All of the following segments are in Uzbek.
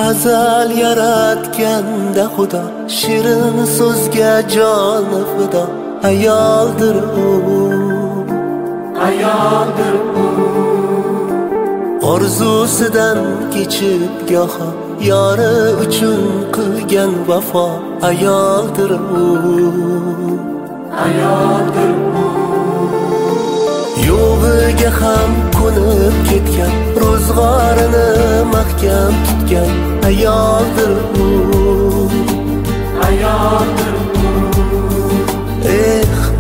azal yaratganda Xudo shirin so'zga joni fido. Ayoldir u, ayoldir u, orzusidan kechib goho yori uchun qilgan vafo. Ayoldir u, ayoldir u, yo'g'iga ham ko'nib ketgan, ro'zg'orini mahkam tutgan. Ayoldir u, ayoldir u,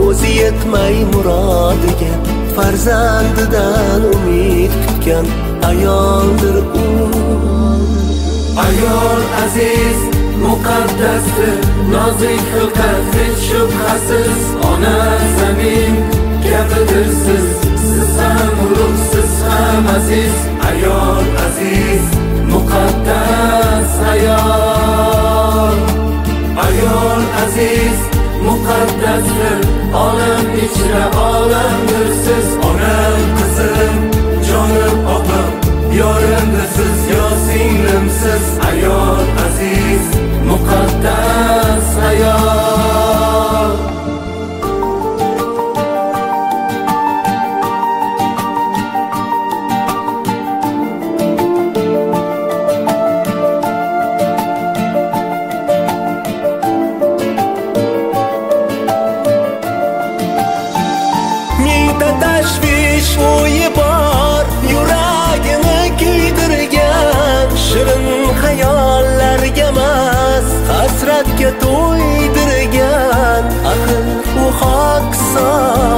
o'zi yetmay murodiga farzandidan umid kutgan. Ayoldir u. Ayol aziz muqaddasdir, nozik xilqat hech shubhasiz. Ona zamin kabidir siz, siz ham ulug', siz ham aziz. Ayol aziz muqaddas ayol. Ayol aziz muqaddasdir, olam ichra olamdir siz. Onam qizim jonim opam, yorimsiz yo singlimsiz. Ayol aziz muqaddas ayol. Mingta tashvish o'yi bor, yuragini kuydirgan. Shirin xayollarga emas, hasratga to'ydirgan. Axir u xokisor